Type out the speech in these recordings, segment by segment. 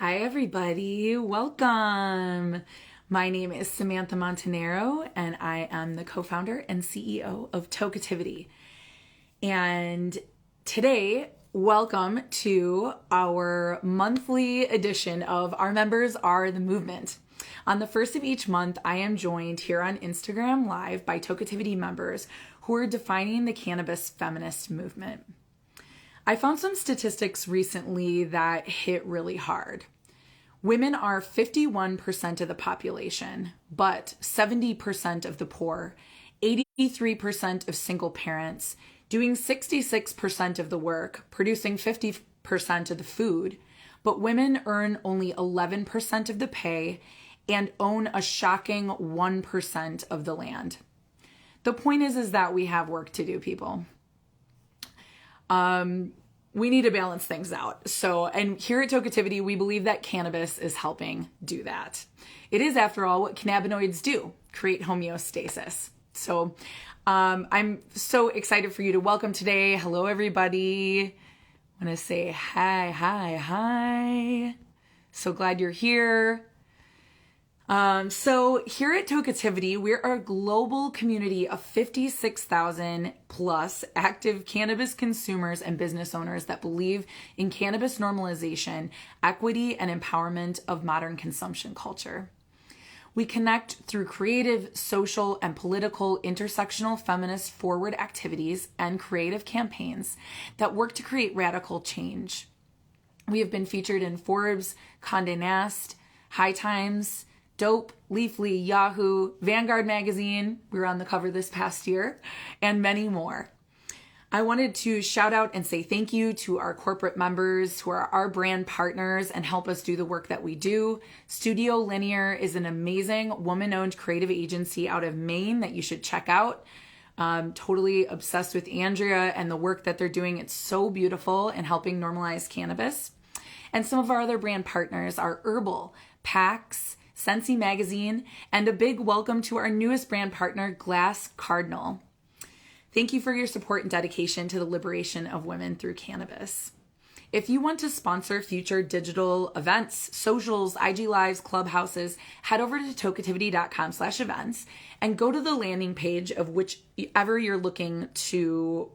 Hi, everybody. Welcome. My name is Samantha Montanero, and I am the co-founder and CEO of Toketivity. And today, welcome to our monthly edition of Our Members Are the Movement. On the first of each month, I am joined here on Instagram Live by Toketivity members who are defining the cannabis feminist movement. I found some statistics recently that hit really hard. Women are 51% of the population, but 70% of the poor, 83% of single parents, doing 66% of the work, producing 50% of the food, but women earn only 11% of the pay and own a shocking 1% of the land. The point is that we have work to do, people. We need to balance things out. And here at Toketivity, we believe that cannabis is helping do that. It is, after all, what cannabinoids do, create homeostasis. So I'm so excited for you to welcome today. Hello, everybody. I want to say hi. So glad you're here. So here at Toketivity, we're a global community of 56,000 plus active cannabis consumers and business owners that believe in cannabis normalization, equity, and empowerment of modern consumption culture. We connect through creative, social, and political intersectional feminist forward activities and creative campaigns that work to create radical change. We have been featured in Forbes, Condé Nast, High Times, Dope, Leafly, Yahoo, Vanguard magazine, we were on the cover this past year, and many more. I wanted to shout out and say thank you to our corporate members who are our brand partners and help us do the work that we do. Studio Linear is an amazing woman-owned creative agency out of Maine that you should check out. Totally obsessed with Andrea and the work that they're doing. It's so beautiful in helping normalize cannabis. And some of our other brand partners are Herbal, PAX, Sensi Magazine, and a big welcome to our newest brand partner, Glass Cardinal. Thank you for your support and dedication to the liberation of women through cannabis. If you want to sponsor future digital events, socials, IG Lives, clubhouses, head over to toketivity.com/events and go to the landing page of whichever you're looking to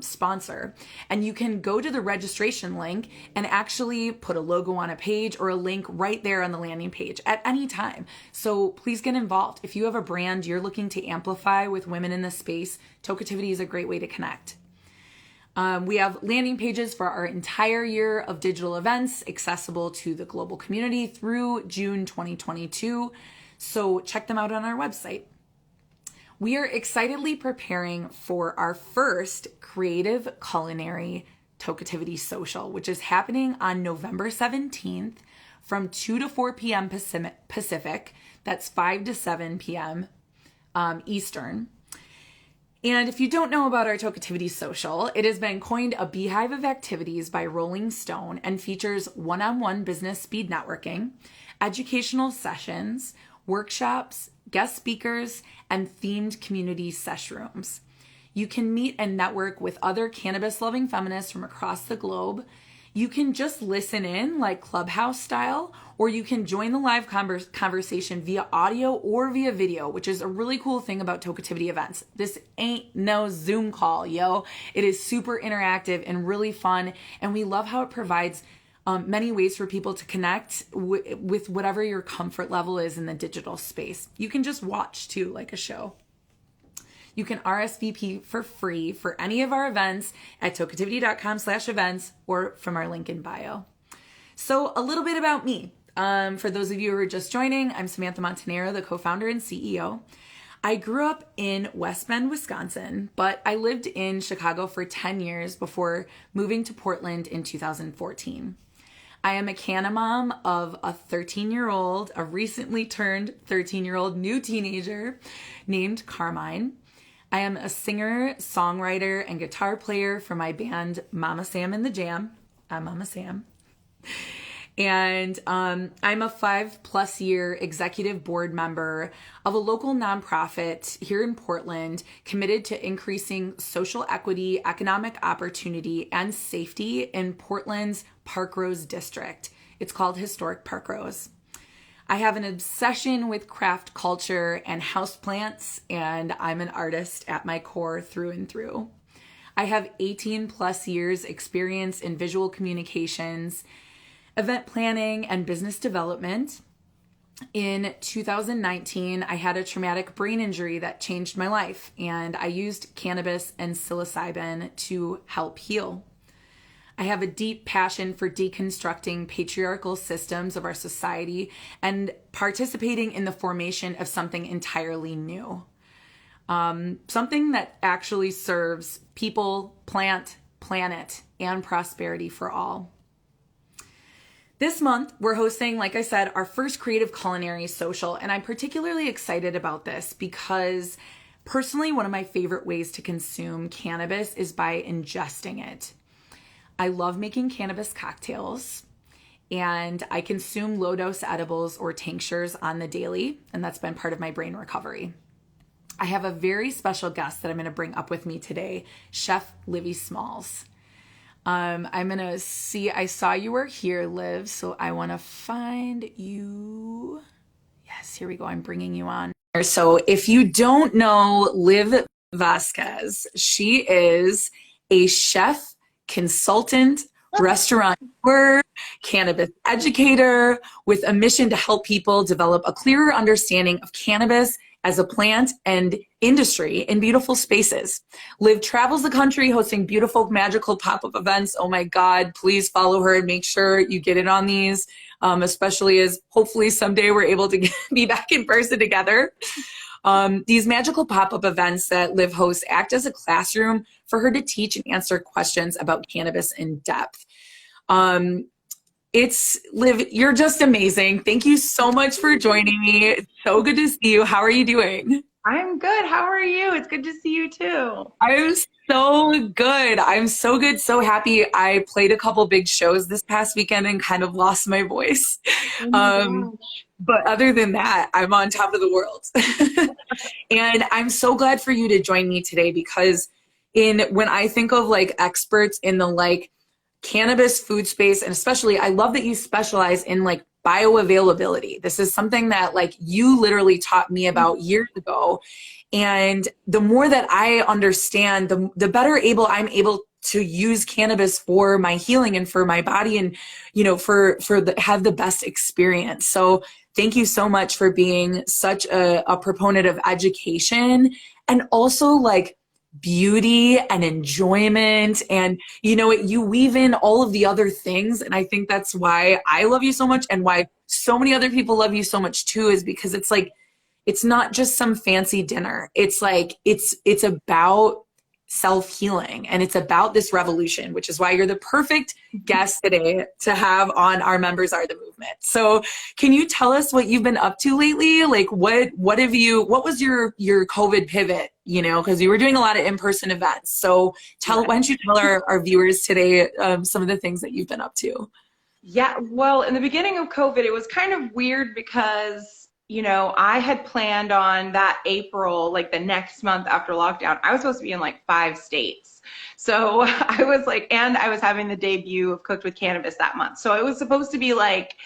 sponsor. And you can go to the registration link and actually put a logo on a page or a link right there on the landing page at any time. So please get involved. If you have a brand you're looking to amplify with women in the space, Toketivity is a great way to connect. We have landing pages for our entire year of digital events accessible to the global community through June 2022. So check them out on our website. We are excitedly preparing for our first creative culinary Toketivity social, which is happening on November 17th from 2 to 4 p.m. Pacific. That's 5 to 7 p.m. Eastern. And if you don't know about our Toketivity social, it has been coined a beehive of activities by Rolling Stone and features one-on-one business speed networking, educational sessions, workshops, guest speakers, and themed community sesh rooms. You can meet and network with other cannabis-loving feminists from across the globe. You can just listen in like Clubhouse style, or you can join the live conversation via audio or via video, which is a really cool thing about Toketivity events. This ain't no Zoom call, yo. It is super interactive and really fun, and we love how it provides many ways for people to connect with whatever your comfort level is in the digital space. You can just watch too, like a show. You can RSVP for free for any of our events at toketivity.com/events or from our link in bio. So a little bit about me. For those of you who are just joining, I'm Samantha Montanero, the co-founder and CEO. I grew up in West Bend, Wisconsin, but I lived in Chicago for 10 years before moving to Portland in 2014. I am a canna mom of a 13-year-old, a recently turned 13-year-old new teenager named Carmine. I am a singer, songwriter, and guitar player for my band Mama Sam and the Jam. I'm Mama Sam. And I'm a 5+ year executive board member of a local nonprofit here in Portland committed to increasing social equity, economic opportunity, and safety in Portland's Park Rose district. It's called Historic Park Rose. I have an obsession with craft culture and houseplants, and I'm an artist at my core through and through. I have 18 plus years experience in visual communications, event planning, and business development. In 2019, I had a traumatic brain injury that changed my life, and I used cannabis and psilocybin to help heal. I have a deep passion for deconstructing patriarchal systems of our society and participating in the formation of something entirely new. Something that actually serves people, planet, and prosperity for all. This month, we're hosting, like I said, our first creative culinary social, and I'm particularly excited about this because personally, one of my favorite ways to consume cannabis is by ingesting it. I love making cannabis cocktails, and I consume low-dose edibles or tinctures on the daily, and that's been part of my brain recovery. I have a very special guest that I'm going to bring up with me today, Chef Livvie Smalls. I'm going to see, I saw you were here, Liv, so I want to find you. Yes, here we go. I'm bringing you on. So if you don't know Liv Vasquez, she is a chef, consultant, restaurateur, cannabis educator with a mission to help people develop a clearer understanding of cannabis as a plant and industry in beautiful spaces. Liv travels the country hosting beautiful, magical pop-up events. Oh my God, please follow her and make sure you get in on these, especially as hopefully someday we're able to be back in person together. These magical pop-up events that Liv hosts act as a classroom for her to teach and answer questions about cannabis in depth. Liv, you're just amazing. Thank you so much for joining me. It's so good to see you. How are you doing? I'm good. How are you? It's good to see you too. I'm so good. I'm so good. So happy. I played a couple big shows this past weekend and kind of lost my voice. Oh my gosh. But other than that, I'm on top of the world. And I'm so glad for you to join me today because when I think of like experts in the like cannabis food space, and especially I love that you specialize in like bioavailability. This is something that like you literally taught me about years ago. And the more that I understand, the better I'm able to use cannabis for my healing and for my body and, you know, have the best experience. So thank you so much for being such a proponent of education and also like beauty and enjoyment, and you know you weave in all of the other things, and I think that's why I love you so much and why so many other people love you so much too, is because it's like it's not just some fancy dinner. It's like it's about self-healing, and it's about this revolution, which is why you're the perfect guest today to have on our Members Are the Movement. So can you tell us what you've been up to lately? Like what was your COVID pivot, you know, because you were doing a lot of in-person events. So why don't you tell our viewers today some of the things that you've been up to? Yeah, well, in the beginning of COVID, it was kind of weird because you know, I had planned on that April, like the next month after lockdown, I was supposed to be in like 5 states. So I was like, and I was having the debut of Cooked with Cannabis that month. So it was supposed to be like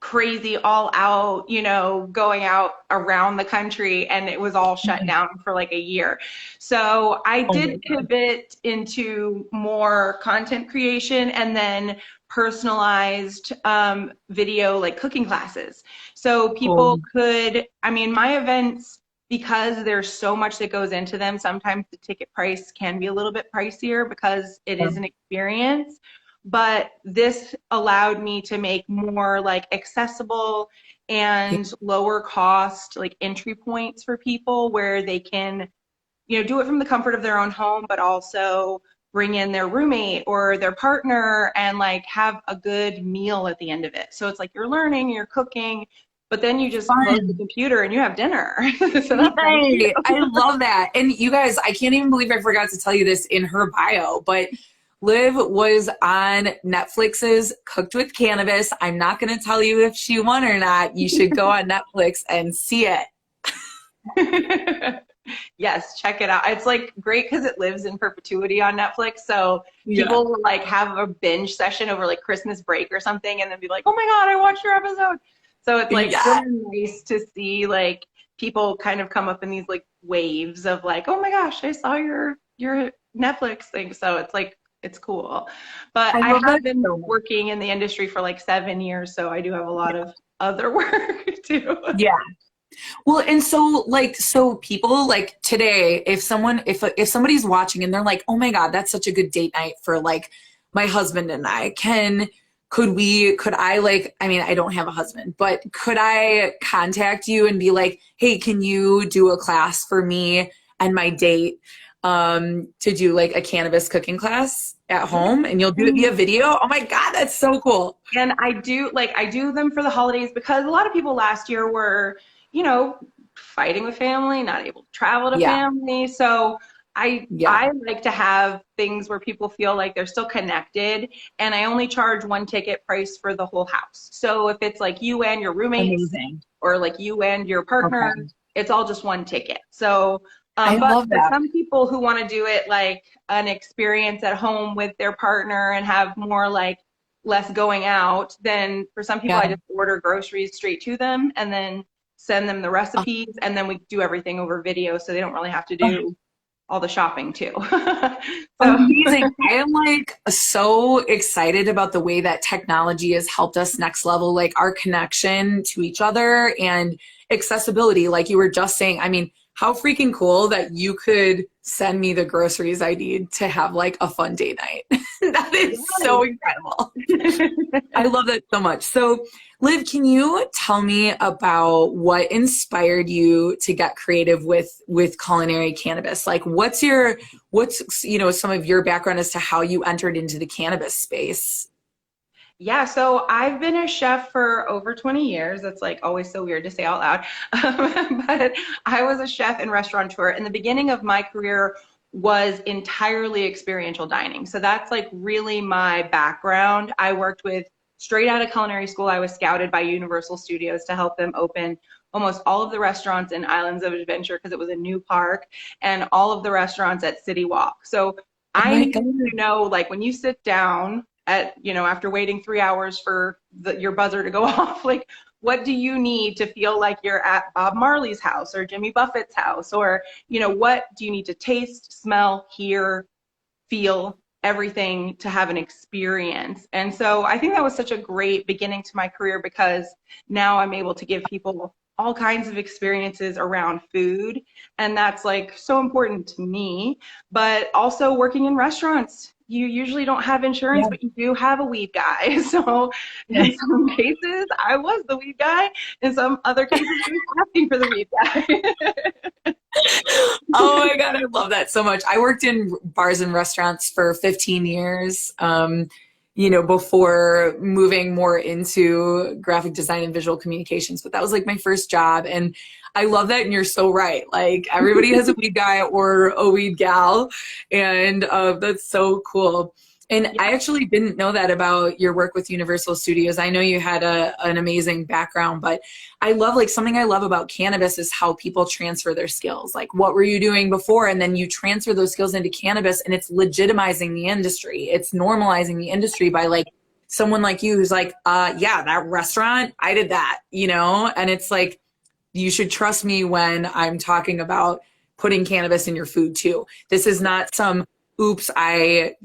crazy, all out, you know, going out around the country, and it was all shut down for like a year. So I did pivot into more content creation and then personalized video, like cooking classes. So people could, I mean, my events, because there's so much that goes into them, sometimes the ticket price can be a little bit pricier because it is an experience. But this allowed me to make more like accessible and lower cost like entry points for people where they can, you know, do it from the comfort of their own home, but also bring in their roommate or their partner and like have a good meal at the end of it. So it's like you're learning, you're cooking, but then you just close the computer and you have dinner. So right. I love that. And you guys, I can't even believe I forgot to tell you this in her bio, but Liv was on Netflix's Cooked with Cannabis. I'm not going to tell you if she won or not. You should go on Netflix and see it. Yes, check it out. It's like great because it lives in perpetuity on Netflix. So Yeah. people will like have a binge session over like Christmas break or something and then be like, oh my God, I watched your episode. So it's like Yeah. really nice to see like people kind of come up in these like waves of like, oh my gosh, I saw your Netflix thing. So it's like it's cool. But I I love that have been so much. working in the industry for like 7 years, so I do have a lot of other work too. Yeah. Well, and so like so people like today, if somebody's watching and they're like, "Oh my God, that's such a good date night for like my husband and I. Could I like, I mean, I don't have a husband, but could I contact you and be like, "Hey, can you do a class for me and my date to do like a cannabis cooking class at home and you'll do it via video?" Oh my God, that's so cool. And I do them for the holidays because a lot of people last year were, you know, fighting with family, not able to travel to Yeah. family. So Yeah. I like to have things where people feel like they're still connected, and I only charge one ticket price for the whole house. So if it's like you and your roommates Amazing. or like you and your partner, Okay. it's all just one ticket. So I but love for that. some people who want to do it like an experience at home with their partner and have more like less going out, then for some people Yeah. I just order groceries straight to them and then send them the Oh, recipes, and then we do everything over video so they don't really have to do all the shopping too. So amazing. I am like so excited about the way that technology has helped us next level, like our connection to each other and accessibility. Like you were just saying, I mean, how freaking cool that you could send me the groceries I need to have like a fun date night. That is so incredible. I love that so much. So, Liv, can you tell me about what inspired you to get creative with culinary cannabis? Like, what's some of your background as to how you entered into the cannabis space? yeah, so I've been a chef for over 20 years. That's like always so weird to say out loud. But I was a chef and restaurateur, and the beginning of my career was entirely experiential dining. So that's like really my background. I worked with straight out of culinary school. I was scouted by Universal Studios to help them open almost all of the restaurants in Islands of Adventure because it was a new park, and all of the restaurants at City Walk. So Oh I my need God. to know, like, when you sit down at, after waiting 3 hours for your buzzer to go off, like, what do you need to feel like you're at Bob Marley's house or Jimmy Buffett's house? Or, what do you need to taste, smell, hear, feel, everything to have an experience? And so I think that was such a great beginning to my career because now I'm able to give people all kinds of experiences around food. And that's like so important to me. But also working in restaurants, you usually don't have insurance, Yeah. but you do have a weed guy. So in some cases, I was the weed guy. In some other cases, I was asking for the weed guy. Oh my God, I love that so much. I worked in bars and restaurants for 15 years, before moving more into graphic design and visual communications. But that was like my first job. And I love that. And you're so right. Like everybody has a weed guy or a weed gal. And that's so cool. And I actually didn't know that about your work with Universal Studios. I know you had an amazing background, but I love like something I love about cannabis is how people transfer their skills. Like what were you doing before? And then you transfer those skills into cannabis and it's legitimizing the industry. It's normalizing the industry by like someone like you who's like, yeah, that restaurant, I did that, and it's like, you should trust me when I'm talking about putting cannabis in your food too. This is not some, oops, I,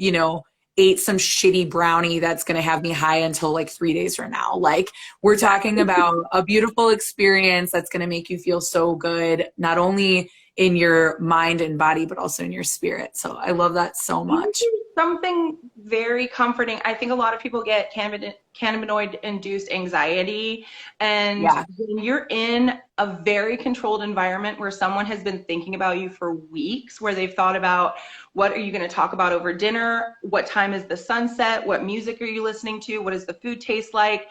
ate some shitty brownie that's going to have me high until like 3 days from now. Like we're talking about a beautiful experience that's going to make you feel so good, not only in your mind and body, but also in your spirit. So I love that so much. Something very comforting. I think a lot of people get cannabinoid-induced anxiety. And Yeah. when you're in a very controlled environment where someone has been thinking about you for weeks, where they've thought about what are you going to talk about over dinner? What time is the sunset? What music are you listening to? What does the food taste like?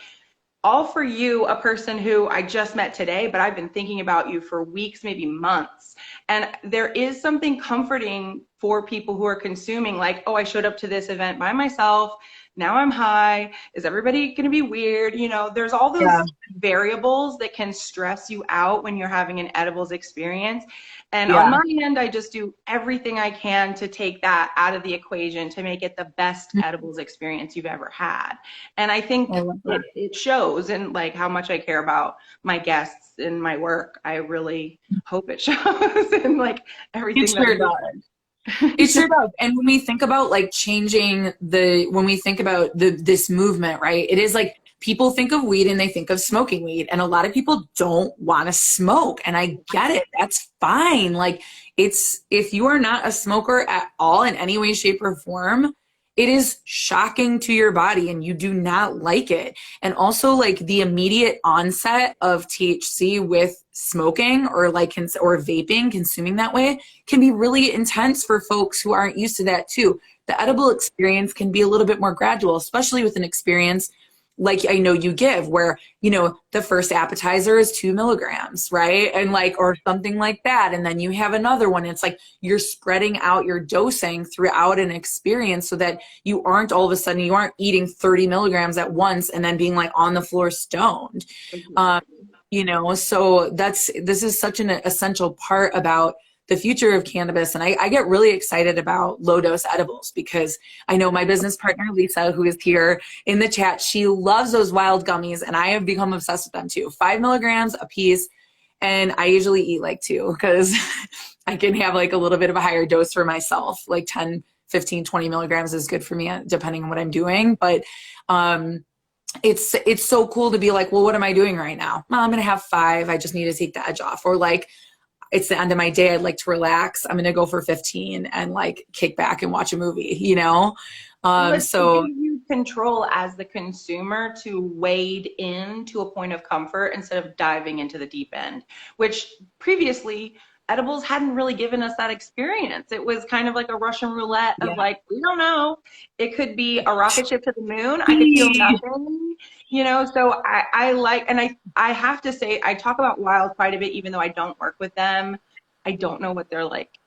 All for you, a person who I just met today, but I've been thinking about you for weeks, maybe months. And there is something comforting for people who are consuming, like, oh, I showed up to this event by myself. Now I'm high. Is everybody going to be weird? You know, there's all those Yeah. variables that can stress you out when you're having an edibles experience. And on Yeah. my end, I just do everything I can to take that out of the equation to make it the best edibles experience you've ever had. And I I think love that. it shows in like how much I care about my guests and my work. I really hope it shows in like It everything that I sure do. does. It sure does. And when we think about like changing when we think about this movement, right? It is like people think of weed and they think of smoking weed. And a lot of people don't want to smoke. And I get it. That's fine. Like if you are not a smoker at all in any way, shape, or form, it is shocking to your body and you do not like it. And also like the immediate onset of THC with smoking or like or vaping, consuming that way can be really intense for folks who aren't used to that too. The edible experience can be a little bit more gradual, especially with an experience like I know you give, where, you know, the first appetizer is 2 milligrams, right? And like, or something like that. And then you have another one. It's like you're spreading out your dosing throughout an experience so that you aren't all of a sudden, you aren't eating 30 milligrams at once and then being like on the floor stoned. You know, so this is such an essential part about the future of cannabis. And I get really excited about low dose edibles because I know my business partner, Lisa, who is here in the chat, she loves those wild gummies and I have become obsessed with them too. 5 milligrams a piece. And I usually eat like 2 because I can have like a little bit of a higher dose for myself. Like 10, 15, 20 milligrams is good for me depending on what I'm doing. But, it's so cool to be like, well, what am I doing right now? Well, I'm going to have 5. I just need to take the edge off. Or like, it's the end of my day. I'd like to relax. I'm going to go for 15 and like kick back and watch a movie, you know? So give you control as the consumer to wade in to a point of comfort instead of diving into the deep end, which previously edibles hadn't really given us that experience. It was kind of like a Russian roulette of like, we don't know. It could be a rocket ship to the moon. I could feel nothing, you know? So I like, and I have to say, I talk about Wild quite a bit, even though I don't work with them. I don't know what their like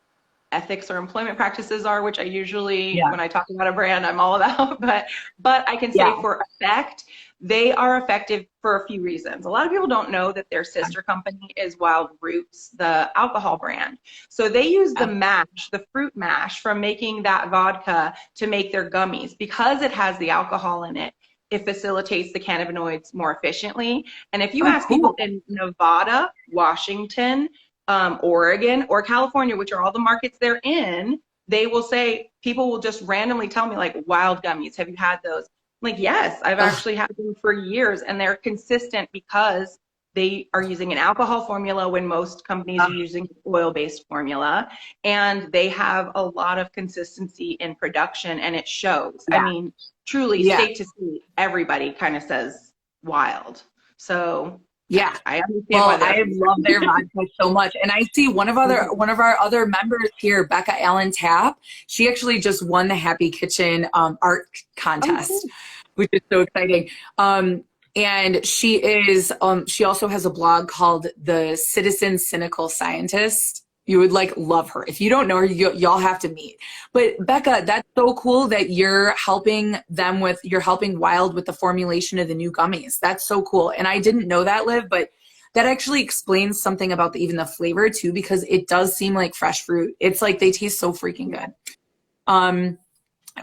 ethics or employment practices are, which I usually, when I talk about a brand, I'm all about, but I can say for effect, they are effective for a few reasons. A lot of people don't know that their sister company is Wild Roots, the alcohol brand. So they use the mash, the fruit mash from making that vodka to make their gummies. Because it has the alcohol in it, it facilitates the cannabinoids more efficiently. And if you ask people in Nevada, Washington, Oregon, or California, which are all the markets they're in, they will say, people will just randomly tell me like, Wild gummies, have you had those? I'm like, yes, I've actually had them for years, and they're consistent because they are using an alcohol formula when most companies are using oil-based formula, and they have a lot of consistency in production, and it shows. I mean, truly, state to state, everybody kind of says Wild. So yeah, I understand well, I love their vodka so much. And I see one of our other members here, Becca Allen Tapp. She actually just won the Happy Kitchen art contest, which is so exciting. And she also has a blog called The Citizen Cynical Scientist. You would like love her. If you don't know her, y'all have to meet. But Becca, that's so cool that you're helping Wild with the formulation of the new gummies. That's so cool. And I didn't know that, Liv, but that actually explains something about even the flavor too, because it does seem like fresh fruit. It's like they taste so freaking good.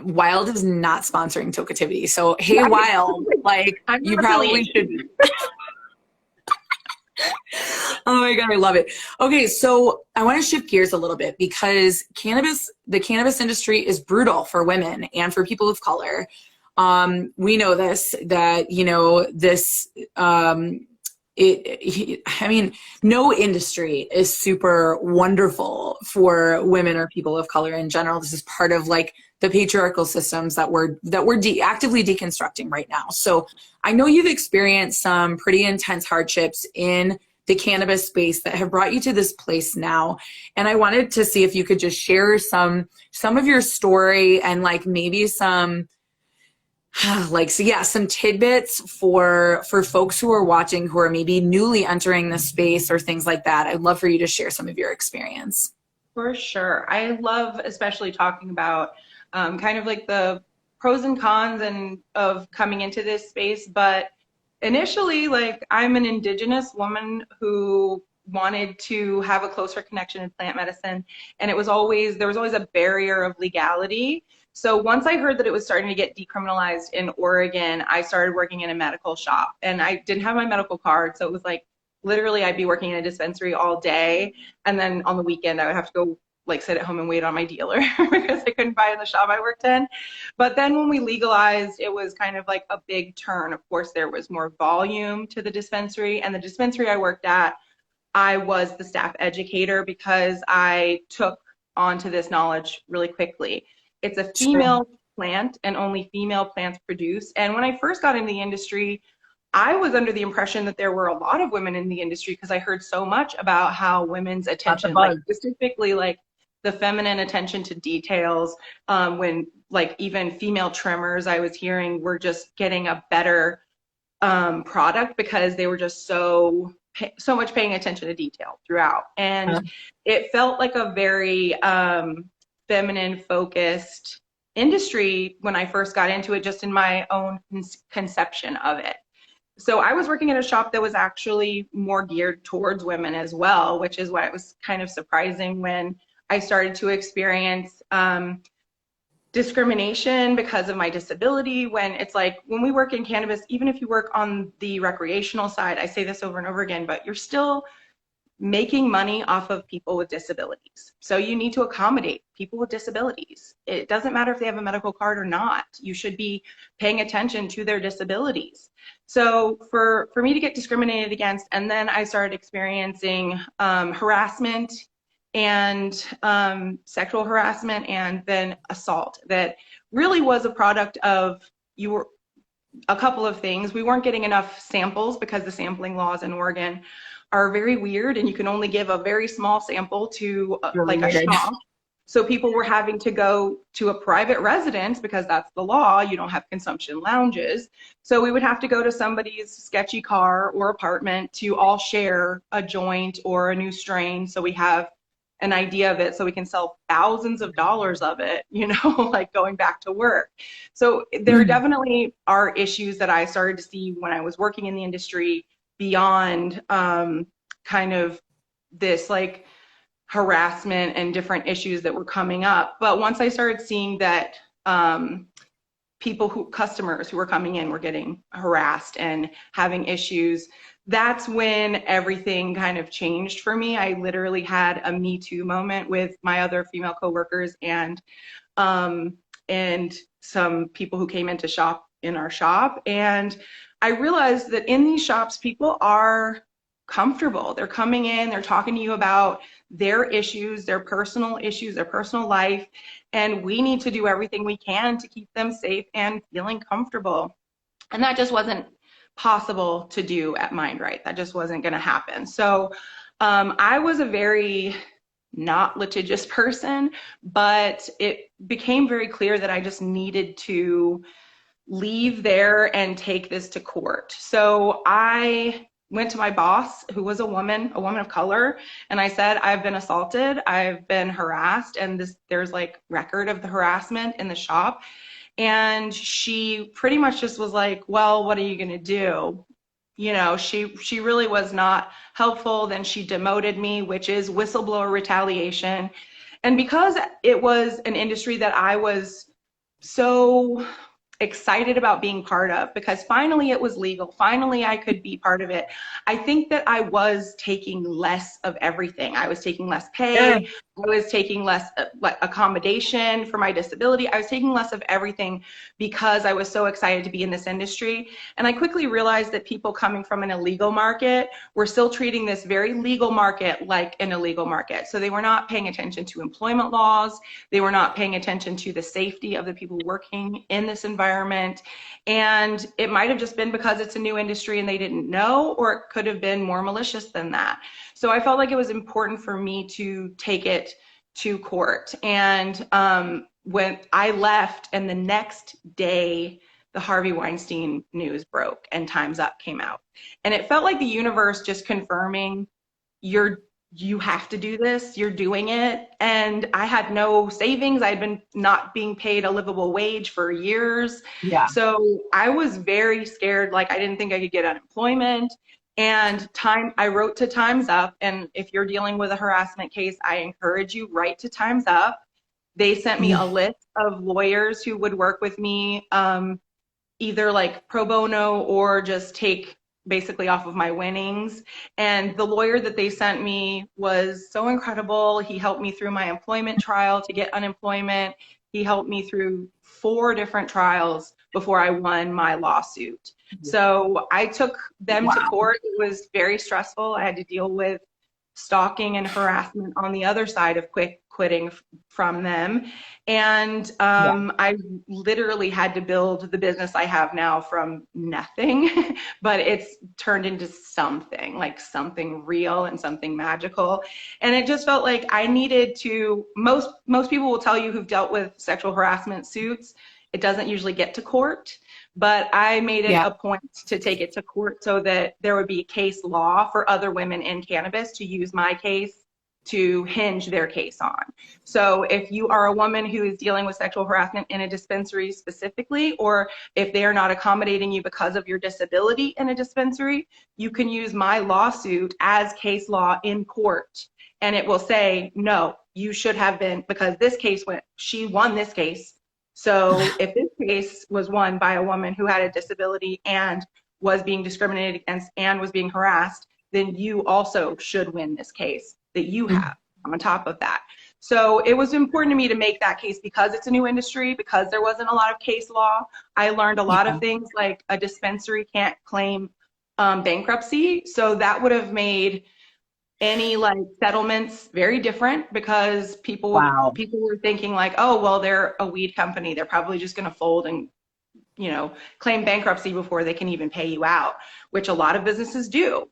Wild is not sponsoring Tokativity. So hey, Wild, like you probably should be. Oh my God, I love it. Okay, so I want to shift gears a little bit because the cannabis industry is brutal for women and for people of color. We know that, you know, I mean, no industry is super wonderful for women or people of color in general. This is part of like the patriarchal systems that we're actively deconstructing right now. So I know you've experienced some pretty intense hardships in the cannabis space that have brought you to this place now. And I wanted to see if you could just share some of your story and like maybe some tidbits for folks who are watching who are maybe newly entering the space or things like that. I'd love for you to share some of your experience. For sure. I love especially talking about kind of like the pros and cons and of coming into this space, but initially, like, I'm an indigenous woman who wanted to have a closer connection in plant medicine, and there was always a barrier of legality. So once I heard that it was starting to get decriminalized in Oregon, I started working in a medical shop, and I didn't have my medical card, so it was like literally I'd be working in a dispensary all day, and then on the weekend I would have to go like sit at home and wait on my dealer because I couldn't buy in the shop I worked in. But then when we legalized, it was kind of like a big turn. Of course, there was more volume to the dispensary, and the dispensary I worked at, I was the staff educator because I took onto this knowledge really quickly. It's a female plant, and only female plants produce. And when I first got in the industry, I was under the impression that there were a lot of women in the industry because I heard so much about how women's attention, like specifically like the feminine attention to details, when like even female trimmers I was hearing were just getting a better product because they were just so much paying attention to detail throughout. And it felt like a very feminine focused industry when I first got into it, just in my own conception of it. So I was working in a shop that was actually more geared towards women as well, which is why it was kind of surprising when I started to experience discrimination because of my disability. When it's like, when we work in cannabis, even if you work on the recreational side, I say this over and over again, but you're still making money off of people with disabilities. So you need to accommodate people with disabilities. It doesn't matter if they have a medical card or not. You should be paying attention to their disabilities. So for me to get discriminated against, and then I started experiencing harassment and sexual harassment, and then assault that really was a product of a couple of things. We weren't getting enough samples because the sampling laws in Oregon are very weird, and you can only give a very small sample to like a shop. So people were having to go to a private residence because that's the law. You don't have consumption lounges. So we would have to go to somebody's sketchy car or apartment to all share a joint or a new strain. So we have an idea of it, so we can sell thousands of dollars of it, you know, like going back to work. So there definitely are issues that I started to see when I was working in the industry beyond kind of this like harassment and different issues that were coming up. But once I started seeing that customers who were coming in were getting harassed and having issues, that's when everything kind of changed for me. I literally had a Me Too moment with my other female coworkers and some people who came in to shop in our shop. And I realized that in these shops, people are comfortable. They're coming in, they're talking to you about their issues, their personal life, and we need to do everything we can to keep them safe and feeling comfortable. And that just wasn't possible to do at MindRight. That just wasn't going to happen. So I was a very not litigious person, but it became very clear that I just needed to leave there and take this to court. So I went to my boss, who was a woman of color, and I said, I've been assaulted, I've been harassed, and there's like record of the harassment in the shop. And she pretty much just was like, well, what are you gonna do? You know, she really was not helpful. Then she demoted me, which is whistleblower retaliation. And because it was an industry that I was so excited about being part of, because finally it was legal, finally I could be part of it, I think that I was taking less of everything. I was taking less pay, I was taking less accommodation for my disability, I was taking less of everything because I was so excited to be in this industry. And I quickly realized that people coming from an illegal market were still treating this very legal market like an illegal market. So they were not paying attention to employment laws, they were not paying attention to the safety of the people working in this environment. And it might have just been because it's a new industry and they didn't know, or it could have been more malicious than that. So I felt like it was important for me to take it to court. And when I left, and the next day, the Harvey Weinstein news broke and Time's Up came out. And it felt like the universe just confirming, you're you have to do this, you're doing it. And I had no savings. I'd been not being paid a livable wage for years. Yeah. So I was very scared. Like, I didn't think I could get unemployment. And I wrote to Time's Up. And if you're dealing with a harassment case, I encourage you, write to Time's Up. They sent me a list of lawyers who would work with me, either like pro bono or just take basically off of my winnings. And the lawyer that they sent me was so incredible. He helped me through my employment trial to get unemployment. He helped me through 4 different trials before I won my lawsuit. So I took them to court. It was very stressful. I had to deal with stalking and harassment on the other side of quitting from them. And I literally had to build the business I have now from nothing, but it's turned into something, like something real and something magical. And it just felt like I needed to, most people will tell you who've dealt with sexual harassment suits, it doesn't usually get to court. But I made it a point to take it to court so that there would be case law for other women in cannabis to use my case to hinge their case on. So if you are a woman who is dealing with sexual harassment in a dispensary specifically, or if they are not accommodating you because of your disability in a dispensary, you can use my lawsuit as case law in court. And it will say, no, you should have been, because she won this case. So if this case was won by a woman who had a disability and was being discriminated against and was being harassed, then you also should win this case that you have on top of that. So it was important to me to make that case because it's a new industry, because there wasn't a lot of case law. I learned a lot of things, like a dispensary can't claim bankruptcy. So that would have made any like settlements very different, because people were thinking like, oh, well, they're a weed company, they're probably just going to fold and, you know, claim bankruptcy before they can even pay you out, which a lot of businesses do.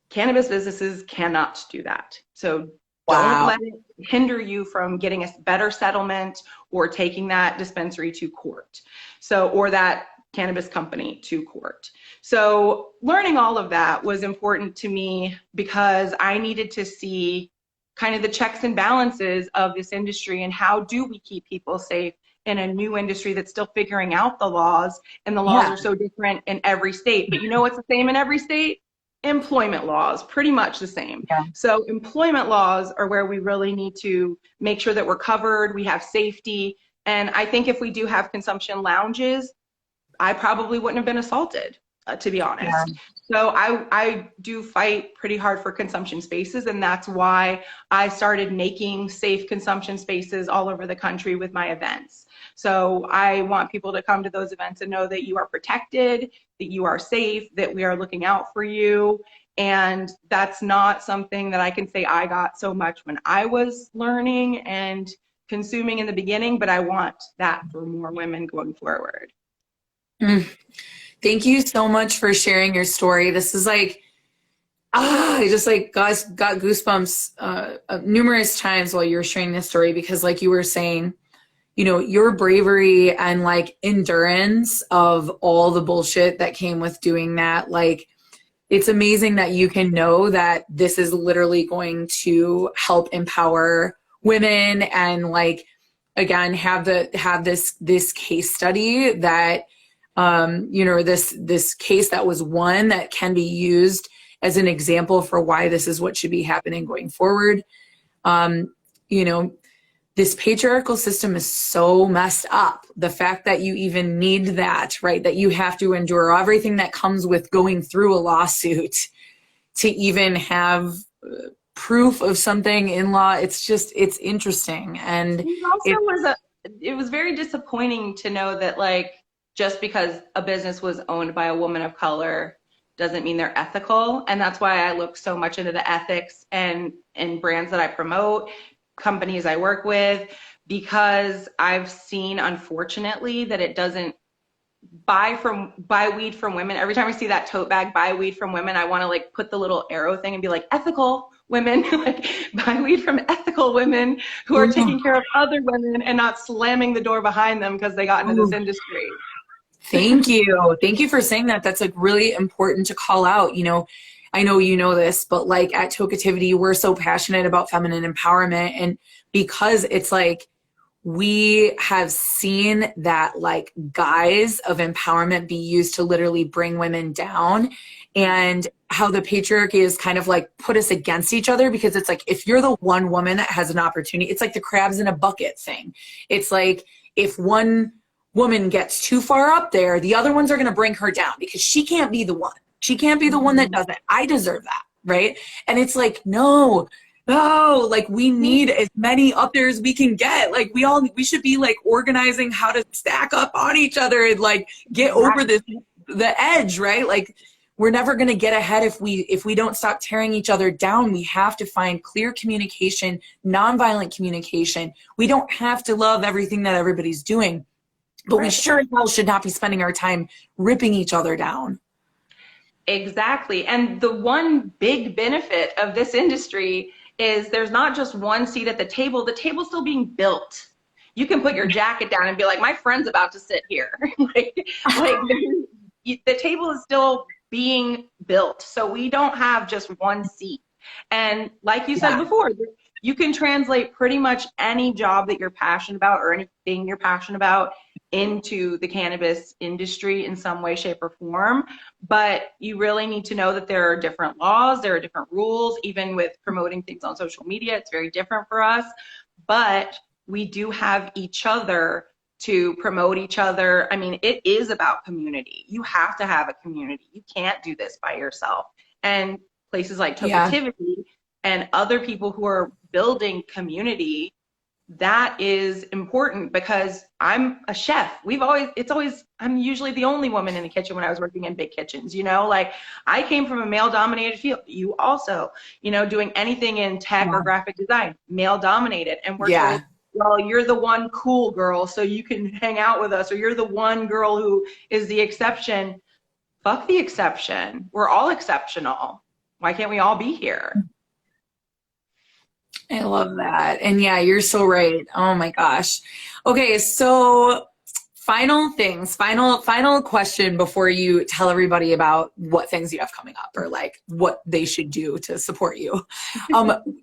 Cannabis businesses cannot do that. So don't let it hinder you from getting a better settlement or taking that dispensary to court. So, or that cannabis company to court. So learning all of that was important to me because I needed to see kind of the checks and balances of this industry and how do we keep people safe in a new industry that's still figuring out the laws, and the laws are so different in every state. But you know what's the same in every state? Employment laws, pretty much the same. So employment laws are where we really need to make sure that we're covered, we have safety. And I think if we do have consumption lounges, I probably wouldn't have been assaulted, to be honest. So I do fight pretty hard for consumption spaces, and that's why I started making safe consumption spaces all over the country with my events. So I want people to come to those events and know that you are protected, that you are safe, that we are looking out for you. And that's not something that I can say I got so much when I was learning and consuming in the beginning, but I want that for more women going forward. Thank you so much for sharing your story. This is like, I just like got goosebumps numerous times while you were sharing this story, because like you were saying, you know, your bravery and like endurance of all the bullshit that came with doing that. Like, it's amazing that you can know that this is literally going to help empower women, and like, again, have this case study that, you know, this case that was won that can be used as an example for why this is what should be happening going forward. You know, this patriarchal system is so messed up. The fact that you even need that, right? That you have to endure everything that comes with going through a lawsuit to even have proof of something in law. It's just, it's interesting. And it was very disappointing to know that, like, just because a business was owned by a woman of color doesn't mean they're ethical. And that's why I look so much into the ethics and brands that I promote, companies I work with, because I've seen, unfortunately, that it doesn't buy weed from women. Every time I see that tote bag, buy weed from women, I want to like put the little arrow thing and be like, ethical women, like buy weed from ethical women who are taking care of other women and not slamming the door behind them because they got into this industry. Thank you. Thank you for saying that. That's like really important to call out. You know, I know you know this, but like at Tokativity, we're so passionate about feminine empowerment. And because it's like, we have seen that like guise of empowerment be used to literally bring women down, and how the patriarchy is kind of like put us against each other, because it's like, if you're the one woman that has an opportunity, it's like the crabs in a bucket thing. It's like, if one woman gets too far up there, the other ones are going to bring her down, because she can't be the one. She can't be the one that does it. I deserve that. Right. And it's like, no, like we need as many up there as we can get. Like we should be like organizing how to stack up on each other and like get over the edge, right? Like we're never going to get ahead if we don't stop tearing each other down. We have to find clear communication, nonviolent communication. We don't have to love everything that everybody's doing, but we sure as hell should not be spending our time ripping each other down. Exactly. And the one big benefit of this industry is there's not just one seat at the table's still being built. You can put your jacket down and be like, my friend's about to sit here. like the table is still being built. So we don't have just one seat. And like you said before, you can translate pretty much any job that you're passionate about or anything you're passionate about into the cannabis industry in some way, shape, or form. But you really need to know that there are different laws, there are different rules. Even with promoting things on social media, it's very different for us. But we do have each other to promote each other. I mean, it is about community. You have to have a community. You can't do this by yourself. And places like Tokativity and other people who are building community, that is important, because I'm a chef. I'm usually the only woman in the kitchen when I was working in big kitchens, like I came from a male dominated field. You also, doing anything in tech or graphic design, male dominated. And we're told, well, you're the one cool girl, so you can hang out with us, or you're the one girl who is the exception. Fuck the exception. We're all exceptional. Why can't we all be here? I love that. And yeah, you're so right. Oh my gosh. Okay, so final question before you tell everybody about what things you have coming up or like what they should do to support you.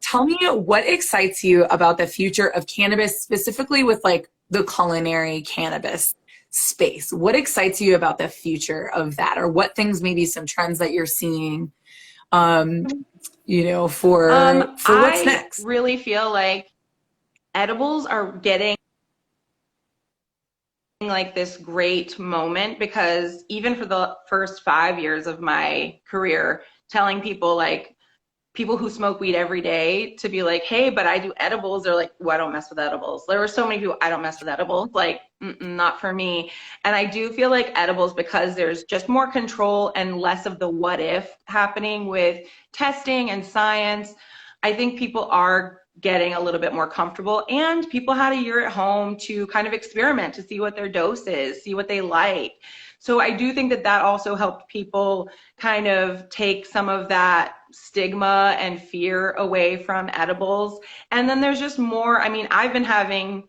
Tell me what excites you about the future of cannabis, specifically with like the culinary cannabis space. What excites you about the future of that, or what things, maybe some trends that you're seeing, for what's next? I really feel like edibles are getting like this great moment, because even for the first 5 years of my career, telling people who smoke weed every day to be like, hey, but I do edibles. They're like, well, I don't mess with edibles. There were so many people, I don't mess with edibles. Like, not for me. And I do feel like edibles, because there's just more control and less of the what if happening with testing and science. I think people are getting a little bit more comfortable, and people had a year at home to kind of experiment, to see what their dose is, see what they like. So I do think that also helped people kind of take some of that stigma and fear away from edibles. And then there's just more. I mean, I've been having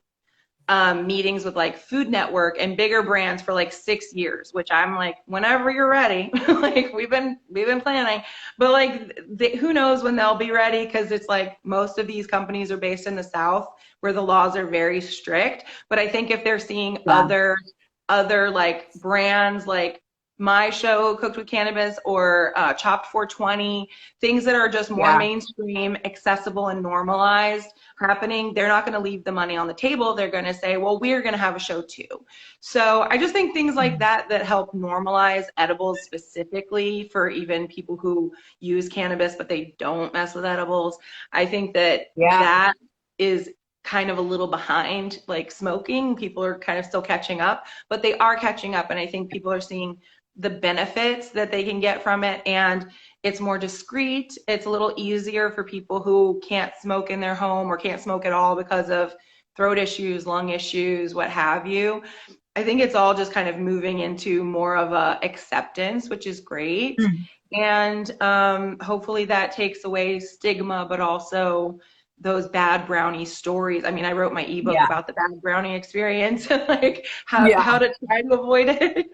meetings with like Food Network and bigger brands for like 6 years, which I'm like, whenever you're ready. Like we've been planning, but like who knows when they'll be ready, because it's like most of these companies are based in the South, where the laws are very strict. But I think if they're seeing other like brands like my show, Cooked with Cannabis, or Chopped 420, things that are just more mainstream, accessible, and normalized happening, they're not going to leave the money on the table. They're going to say, well, we're going to have a show too. So I just think things like that help normalize edibles, specifically for even people who use cannabis but they don't mess with edibles. I think that that is kind of a little behind like smoking. People are kind of still catching up, but they are catching up. And I think people are seeing the benefits that they can get from it, and it's more discreet. It's a little easier for people who can't smoke in their home or can't smoke at all because of throat issues, lung issues, what have you. I think it's all just kind of moving into more of a acceptance, which is great. And hopefully that takes away stigma, but also those bad brownie stories. I mean, I wrote my ebook Yeah. about the bad brownie experience and like Yeah. how to try to avoid it.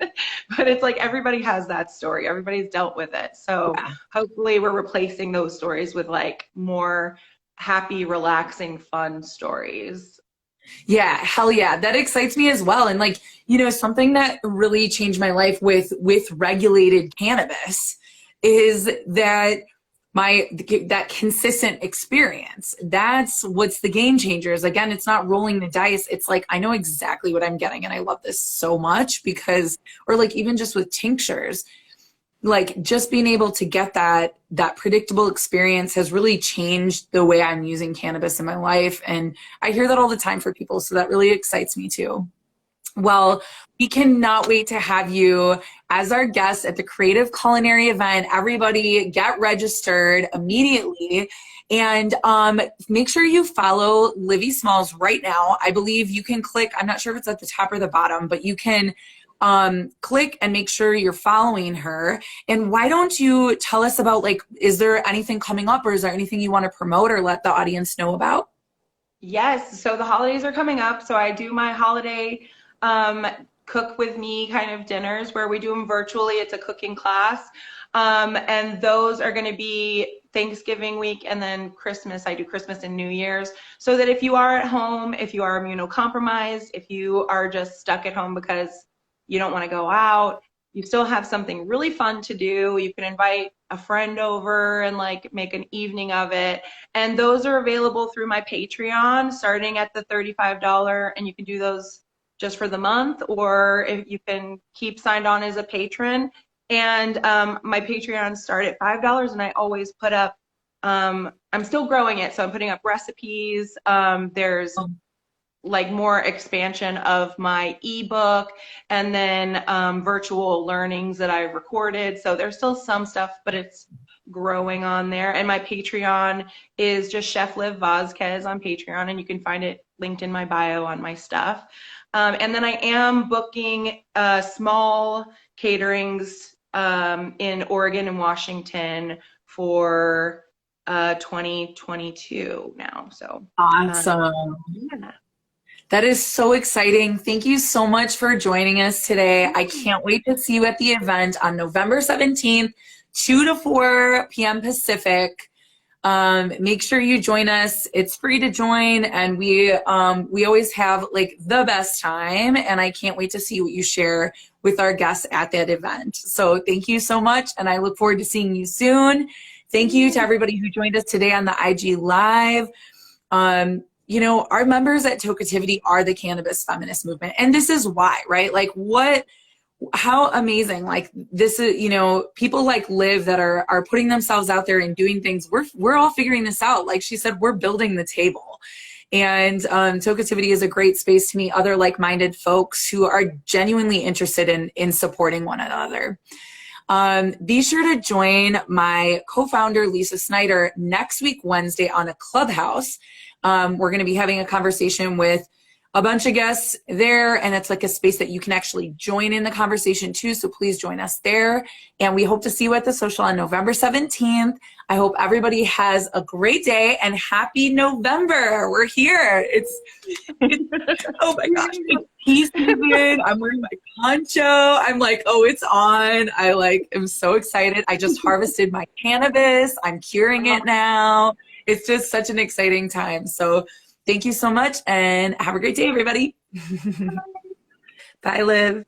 But it's like everybody has that story. Everybody's dealt with it. So Yeah. hopefully we're replacing those stories with like more happy, relaxing, fun stories. Yeah, hell yeah. That excites me as well. And like, you know, something that really changed my life with regulated cannabis is that that consistent experience. That's what's the game changers. Again, it's not rolling the dice. It's like I know exactly what I'm getting and I love this so much because or like even just with tinctures, like just being able to get that predictable experience has really changed the way I'm using cannabis in my life. And I hear that all the time for people, so that really excites me too. Well, we cannot wait to have you as our guest at the Creative Culinary event. Everybody get registered immediately and make sure you follow Livvie Smalls right now. I believe you can click, I'm not sure if it's at the top or the bottom, but you can click and make sure you're following her. And why don't you tell us about, like, is there anything coming up or is there anything you want to promote or let the audience know about? Yes, so the holidays are coming up, so I do my holiday cook with me kind of dinners where we do them virtually. It's a cooking class. And those are going to be Thanksgiving week and then Christmas. I do Christmas and New Year's. So that if you are at home, if you are immunocompromised, if you are just stuck at home because you don't want to go out, you still have something really fun to do. You can invite a friend over and like make an evening of it. And those are available through my Patreon starting at the $35, and you can do those just for the month, or if you can keep signed on as a patron. And my Patreon start at $5, and I always put up, I'm still growing it, so I'm putting up recipes. There's like more expansion of my ebook, and then virtual learnings that I've recorded. So there's still some stuff, but it's growing on there. And my Patreon is just Chef Liv Vasquez on Patreon, and you can find it linked in my bio on my stuff. And then I am booking small caterings in Oregon and Washington for 2022 now. So Awesome. yeah. That is so exciting. Thank you so much for joining us today. I can't wait to see you at the event on November 17th, 2 to 4 p.m. Pacific. Make sure you join us. It's free to join, and we always have like the best time, and I can't wait to see what you share with our guests at that event. So thank you so much, and I look forward to seeing you soon. Thank you to everybody who joined us today on the IG Live. You know, our members at Tokeativity are the cannabis feminist movement, and this is why, right? Like how amazing, like this is, you know, people like Liv that are putting themselves out there and doing things. We're all figuring this out. Like she said, we're building the table. And Tokeativity is a great space to meet other like-minded folks who are genuinely interested in supporting one another. Be sure to join my co-founder, Lisa Snyder, next week, Wednesday on a Clubhouse. We're going to be having a conversation with a bunch of guests there, and it's like a space that you can actually join in the conversation too, so please join us there. And we hope to see you at the social on November 17th. I hope everybody has a great day, and happy November. We're here. It's oh my gosh, it's tea season. I'm wearing my poncho. I'm like, oh, it's on. I like am so excited. I just harvested my cannabis. I'm curing it now. It's just such an exciting time. So thank you so much, and have a great day, everybody. Bye, Liv.